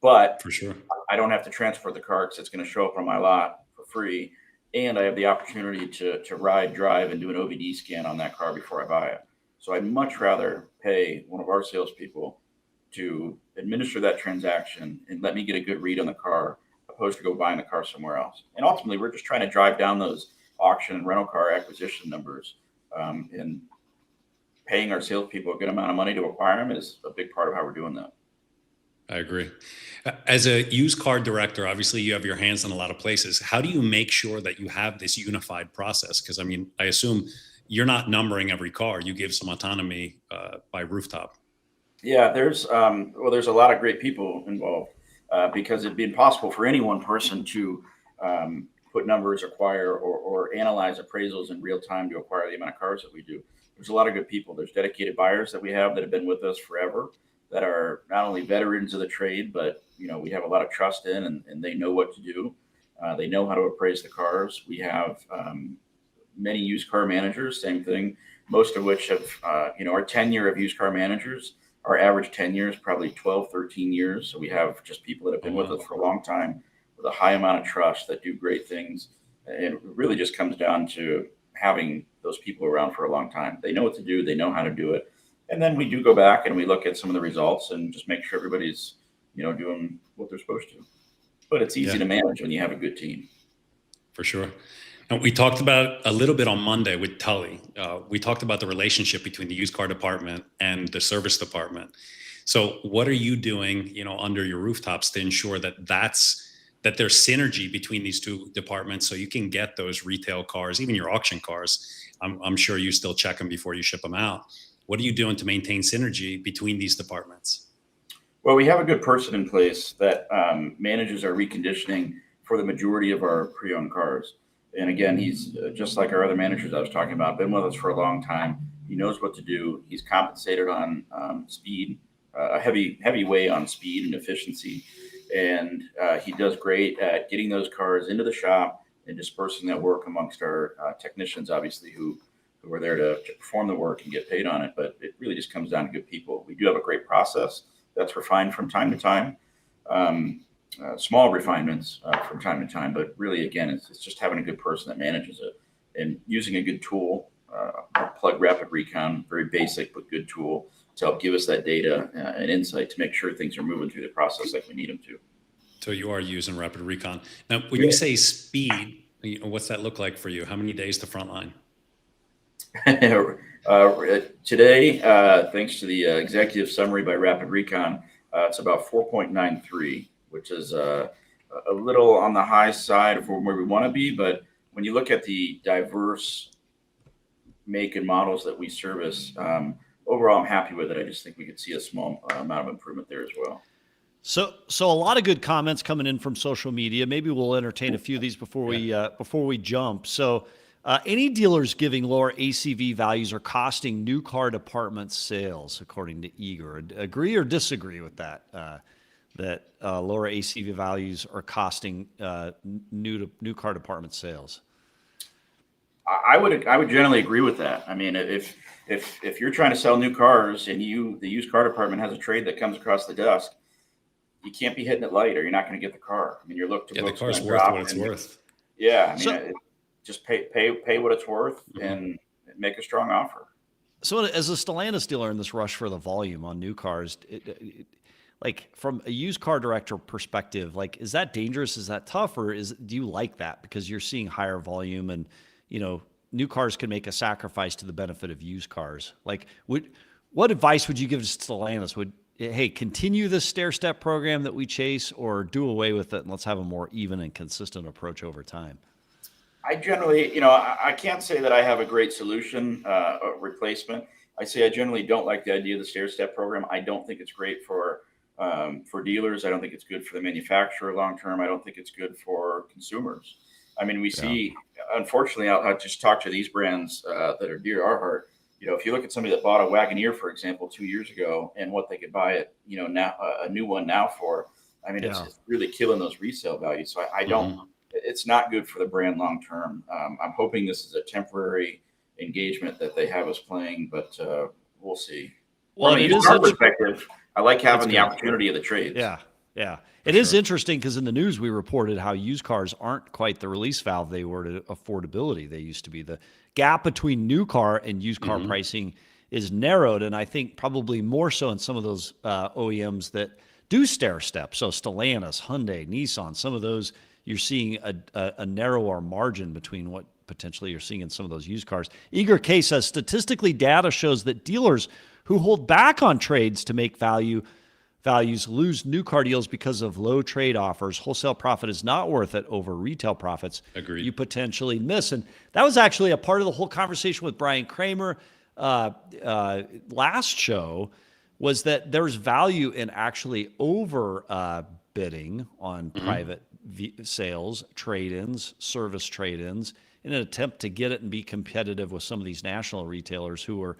but For sure. I don't have to transfer the car because it's going to show up on my lot for free. And I have the opportunity to ride, drive, and do an OBD scan on that car before I buy it. So I'd much rather pay one of our salespeople to administer that transaction and let me get a good read on the car, opposed to go buying the car somewhere else. And ultimately, we're just trying to drive down those auction and rental car acquisition numbers. And paying our salespeople a good amount of money to acquire them is a big part of how we're doing that. I agree. As a used car director, obviously you have your hands in a lot of places. How do you make sure that you have this unified process? Because I assume you're not numbering every car. You give some autonomy by rooftop. Yeah, there's a lot of great people involved because it'd be impossible for any one person to put numbers, acquire, or analyze appraisals in real time to acquire the amount of cars that we do. There's a lot of good people. There's dedicated buyers that we have that have been with us forever, that are not only veterans of the trade, but we have a lot of trust in, and they know what to do. They know how to appraise the cars. We have many used car managers, same thing, most of which have, our tenure of used car managers, our average tenure is probably 12, 13 years. So we have just people that have been with us for a long time with a high amount of trust that do great things. And it really just comes down to having those people around for a long time. They know what to do. They know how to do it. And then we do go back and we look at some of the results and just make sure everybody's, doing what they're supposed to. But it's easy to manage when you have a good team. For sure. And we talked about a little bit on Monday with Tully. We talked about the relationship between the used car department and the service department. So what are you doing, under your rooftops to ensure that there's synergy between these two departments, so you can get those retail cars, even your auction cars? I'm sure you still check them before you ship them out. What are you doing to maintain synergy between these departments? Well, we have a good person in place that manages our reconditioning for the majority of our pre-owned cars. And again, he's just like our other managers I was talking about, been with us for a long time. He knows what to do. He's compensated on speed, a heavy weight on speed and efficiency. And he does great at getting those cars into the shop and dispersing that work amongst our technicians, obviously, who are there to perform the work and get paid on it. But it really just comes down to good people. We do have a great process that's refined from time to time, small refinements from time to time. But really, again, it's just having a good person that manages it and using a good tool, Plug Rapid Recon, very basic but good tool to help give us that data and insight to make sure things are moving through the process like we need them to. So you are using Rapid Recon. Now, when you say speed, what's that look like for you? How many days to frontline? Today, thanks to the executive summary by Rapid Recon, it's about 4.93, which is a little on the high side of where we want to be. But when you look at the diverse make and models that we service, overall, I'm happy with it. I just think we could see a small amount of improvement there as well. So a lot of good comments coming in from social media. Maybe we'll entertain a few of these before we jump. So any dealers giving lower ACV values are costing new car department sales, according to Igor. Agree or disagree with that? That lower ACV values are costing new car department sales? I would generally agree with that. I mean, if you're trying to sell new cars and the used car department has a trade that comes across the desk, you can't be hitting it light or you're not going to get the car. I mean, you're looking to the car's worth what it's worth. Yeah, I mean, just pay what it's worth and make a strong offer. So as a Stellantis dealer in this rush for the volume on new cars, like from a used car director perspective, like, is that dangerous? Is that tough? Or do you like that because you're seeing higher volume and, new cars can make a sacrifice to the benefit of used cars? Like, what advice would you give to Stellantis? Hey, continue this stair-step program that we chase, or do away with it and let's have a more even and consistent approach over time? I generally, I can't say that I have a great solution or replacement. I say I generally don't like the idea of the stair-step program. I don't think it's great for dealers. I don't think it's good for the manufacturer long-term. I don't think it's good for consumers. I mean, we see, unfortunately, I'll just talk to these brands that are dear to our heart. if you look at somebody that bought a Wagoneer, for example, 2 years ago, and what they could buy it, now a new one now for, I mean, it's really killing those resale values. So I don't, it's not good for the brand long term. I'm hoping this is a temporary engagement that they have us playing, but we'll see. Well, from a used car perspective, I like having the opportunity of the trades. Yeah. It is interesting because in the news we reported how used cars aren't quite the release valve they were to affordability they used to be. The gap between new car and used car pricing is narrowed, and I think probably more so in some of those OEMs that do stair step. So Stellantis, Hyundai, Nissan, some of those you're seeing a narrower margin between what potentially you're seeing in some of those used cars. Eager K says, statistically, data shows that dealers who hold back on trades to make values lose new car deals because of low trade offers. Wholesale profit is not worth it over retail profits. Agreed. You potentially miss. And that was actually a part of the whole conversation with Brian Kramer last show, was that there's value in actually over bidding on private sales, trade-ins, service trade-ins, in an attempt to get it and be competitive with some of these national retailers who are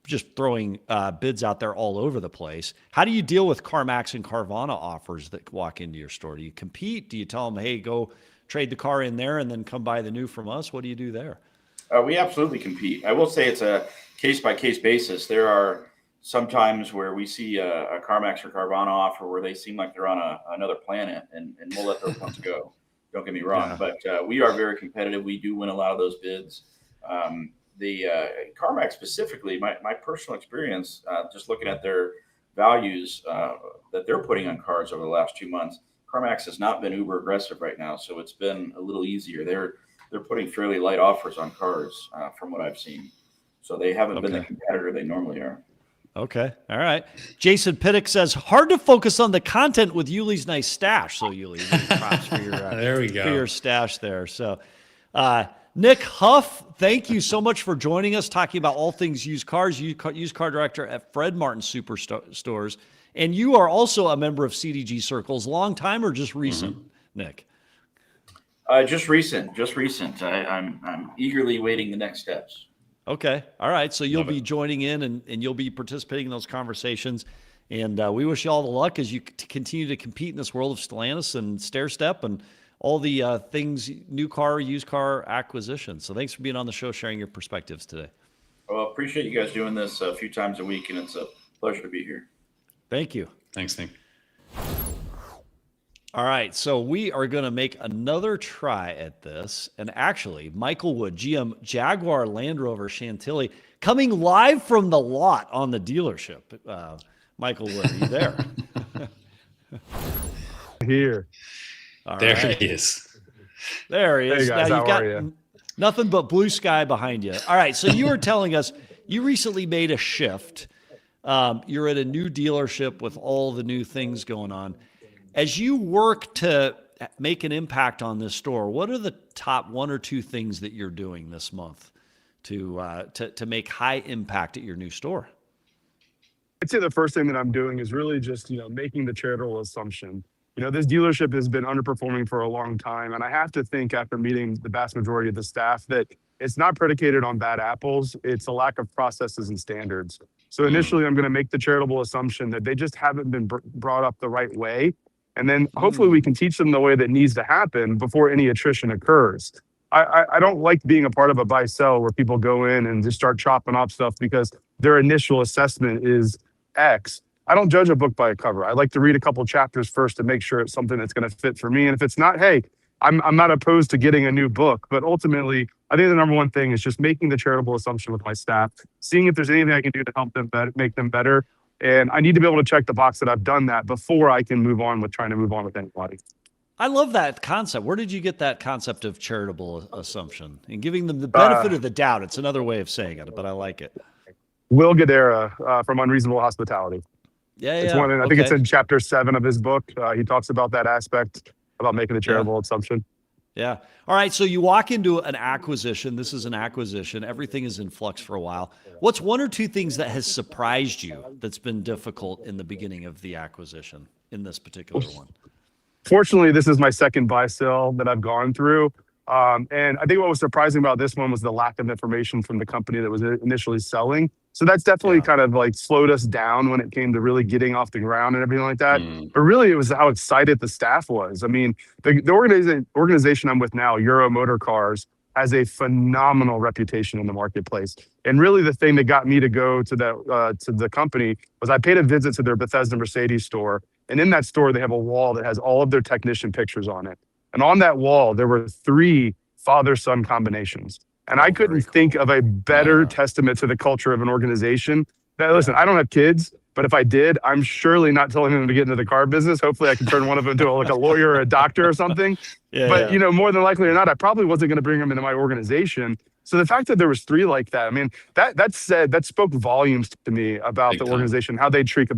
just throwing bids out there all over the place. How do you deal with CarMax and Carvana offers that walk into your store? Do you compete? Do you tell them, hey, go trade the car in there and then come buy the new from us? What do you do there? We absolutely compete. I will say it's a case-by-case basis. There are some times where we see a CarMax or Carvana offer where they seem like they're on another planet, and we'll let those ones go. Don't get me wrong, but we are very competitive. We do win a lot of those bids. The CarMax specifically, my personal experience, just looking at their values that they're putting on cars over the last 2 months, CarMax has not been uber aggressive right now, so it's been a little easier. They're putting fairly light offers on cars from what I've seen, so they haven't been the competitor they normally are. Okay. All right. Jason Piddick says, hard to focus on the content with Yuli's nice stash. So Yuli, props for your, there we go. For your stash there. So Nick Huff, thank you so much for joining us, talking about all things used cars, used car director at Fred Martin Superstores. And you are also a member of CDG Circles. Long time or just recent, Nick? Just recent. I'm eagerly waiting the next steps. Okay. All right. So you'll be joining in and you'll be participating in those conversations. And we wish you all the luck as you continue to compete in this world of Stellantis and stair step and all the things, new car, used car acquisition. So thanks for being on the show, sharing your perspectives today. Well, appreciate you guys doing this a few times a week, and it's a pleasure to be here. Thank you. Thanks, Nick. All right, so we are going to make another try at this. And actually, Michael Wood, GM Jaguar Land Rover Chantilly, coming live from the lot on the dealership. Michael Wood, are you there? Here. All there right. he is. There he is. Hey guys, now you've how got are you? nothing but blue sky behind you. All right, so you were telling us you recently made a shift. You're at a new dealership with all the new things going on. As you work to make an impact on this store, what are the top one or two things that you're doing this month to make high impact at your new store? I'd say the first thing that I'm doing is really just, making the charitable assumption. This dealership has been underperforming for a long time. And I have to think after meeting the vast majority of the staff that it's not predicated on bad apples. It's a lack of processes and standards. So initially, I'm going to make the charitable assumption that they just haven't been brought up the right way. And then hopefully we can teach them the way that needs to happen before any attrition occurs. I don't like being a part of a buy-sell where people go in and just start chopping off stuff because their initial assessment is X. I don't judge a book by a cover. I like to read a couple chapters first to make sure it's something that's going to fit for me. And if it's not, hey, I'm not opposed to getting a new book. But ultimately, I think the number one thing is just making the charitable assumption with my staff, seeing if there's anything I can do to help them better, make them better. And I need to be able to check the box that I've done that before I can move on with trying to move on with anybody. I love that concept. Where did you get that concept of charitable assumption and giving them the benefit of the doubt? It's another way of saying it, but I like it. Will Guidara from Unreasonable Hospitality. It's one, I think it's in chapter 7 of his book. He talks about that aspect about making the charitable assumption. Yeah. All right. So you walk into an acquisition. This is an acquisition. Everything is in flux for a while. What's one or two things that has surprised you that's been difficult in the beginning of the acquisition in this particular one? Fortunately, this is my second buy sell that I've gone through. And I think what was surprising about this one was the lack of information from the company that was initially selling. So that's definitely kind of like slowed us down when it came to really getting off the ground and everything like that. But really, it was how excited the staff was. I mean, the organization I'm with now, Euro Motor Cars, has a phenomenal reputation in the marketplace. And really, the thing that got me to go to the company was I paid a visit to their Bethesda Mercedes store. And in that store, they have a wall that has all of their technician pictures on it. And on that wall, there were 3 father-son combinations. And I couldn't think of a better testament to the culture of an organization. That, listen, I don't have kids, but if I did, I'm surely not telling them to get into the car business. Hopefully I can turn one of them into like a lawyer or a doctor or something. But you know, more than likely or not, I probably wasn't going to bring them into my organization. So the fact that there was 3 like that, I mean, that spoke volumes to me about the organization, how they treat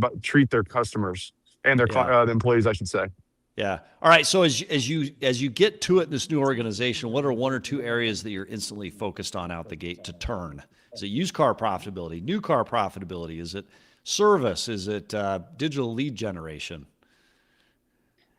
their customers and their the employees, I should say. Yeah. All right. So as you get to it in this new organization, what are 1 or 2 areas that you're instantly focused on out the gate to turn? Is it used car profitability, new car profitability? Is it service? Is it digital lead generation?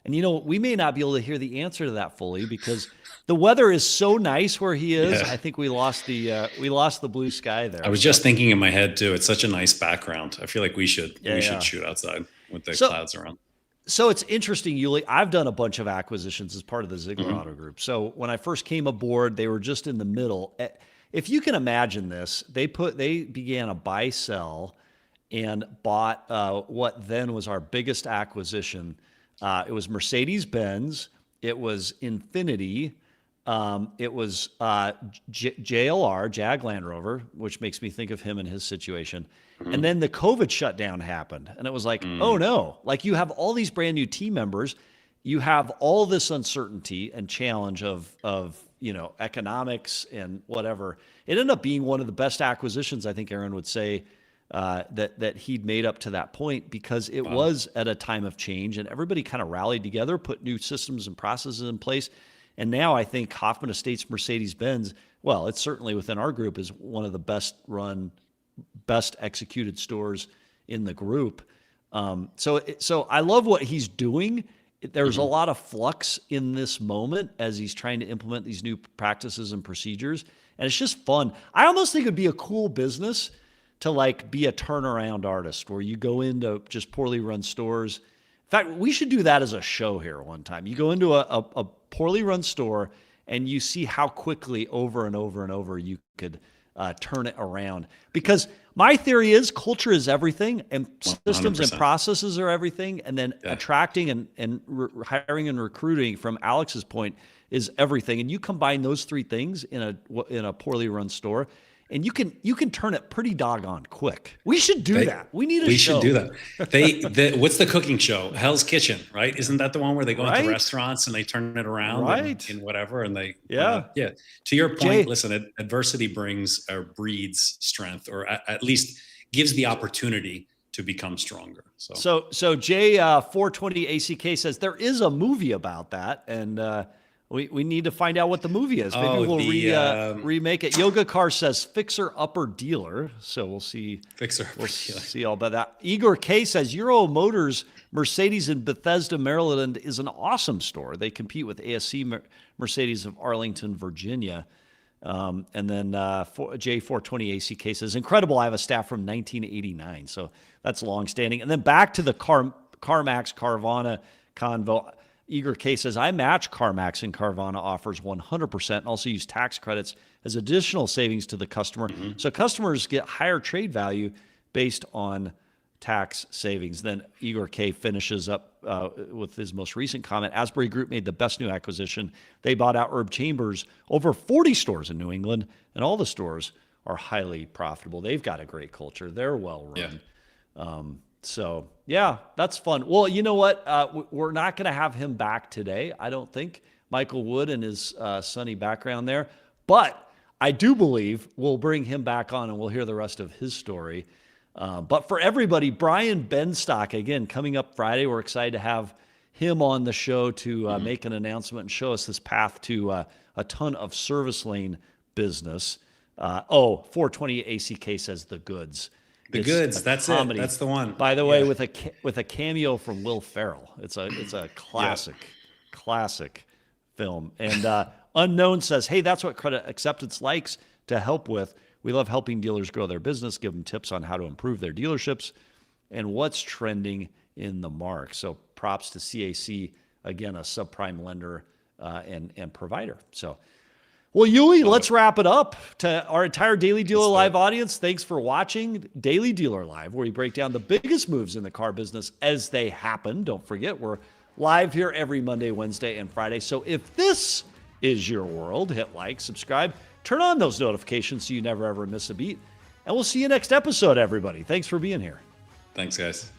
And you know, we may not be able to hear the answer to that fully because the weather is so nice where he is. I think we lost the blue sky there. I was just thinking in my head too. It's such a nice background. I feel like we should shoot outside with the clouds around. So it's interesting, Yuli. I've done a bunch of acquisitions as part of the Ziegler Auto Group. So when I first came aboard, they were just in the middle. If you can imagine this, they began a buy sell and bought what then was our biggest acquisition. It was Mercedes-Benz. It was Infiniti. It was JLR, Jag Land Rover, which makes me think of him and his situation. And then the COVID shutdown happened. And it was like, oh no, like you have all these brand new team members. You have all this uncertainty and challenge of you know, economics and whatever. It ended up being one of the best acquisitions, I think Aaron would say, that he'd made up to that point because it was at a time of change and everybody kind of rallied together, put new systems and processes in place. And now I think Hoffman Estates Mercedes-Benz, well, it's certainly within our group is one of the best run, best executed stores in the group. So I love what he's doing. There's a lot of flux in this moment as he's trying to implement these new practices and procedures. And it's just fun. I almost think it'd be a cool business to like be a turnaround artist where you go into just poorly run stores. In fact, we should do that as a show here one time. You go into a poorly run store and you see how quickly over and over and over you could turn it around. Because my theory is culture is everything and systems 100%. And processes are everything. And then attracting and hiring and recruiting, from Alex's point, is everything. And you combine those 3 things in a poorly run store, and you can turn it pretty doggone quick. We should do that. We need a show. We should do that. What's the cooking show? Hell's Kitchen, right? Isn't that the one where they go into restaurants and they turn it around and whatever? And they, to your point, Jay, listen, adversity brings or breeds strength, or at least gives the opportunity to become stronger. So Jay 420 ACK says there is a movie about that, and we need to find out what the movie is. Maybe we'll remake it. Yoga Car says Fixer Upper Dealer. So we'll see. We'll see all about that. Igor K says Euro Motors Mercedes in Bethesda, Maryland is an awesome store. They compete with ASC Mercedes of Arlington, Virginia. And then J420 ACK says incredible. I have a staff from 1989. So that's long standing. And then back to the CarMax Carvana convo. Eager K says, I match CarMax and Carvana offers 100% and also use tax credits as additional savings to the customer. So customers get higher trade value based on tax savings. Then Igor K finishes up with his most recent comment. Asbury Group made the best new acquisition. They bought out Herb Chambers, over 40 stores in New England, and all the stores are highly profitable. They've got a great culture. They're well run. So, yeah, that's fun. Well, you know what? We're not going to have him back today, I don't think, Michael Wood and his sunny background there. But I do believe we'll bring him back on and we'll hear the rest of his story. But for everybody, Brian Benstock, again, coming up Friday. We're excited to have him on the show to make an announcement and show us this path to a ton of service lane business. 420 ACK says The Goods. The Goods, that's comedy. That's the one. By the way, with a cameo from Will Ferrell. It's a classic film. And Unknown says, hey, that's what Credit Acceptance likes to help with. We love helping dealers grow their business, give them tips on how to improve their dealerships and what's trending in the mark. So props to CAC, again, a subprime lender and provider. So, well, Yuli, let's wrap it up. To our entire Daily Dealer Live audience, thanks for watching Daily Dealer Live, where we break down the biggest moves in the car business as they happen. Don't forget, we're live here every Monday, Wednesday, and Friday. So if this is your world, hit like, subscribe, turn on those notifications so you never, ever miss a beat. And we'll see you next episode, everybody. Thanks for being here. Thanks, guys.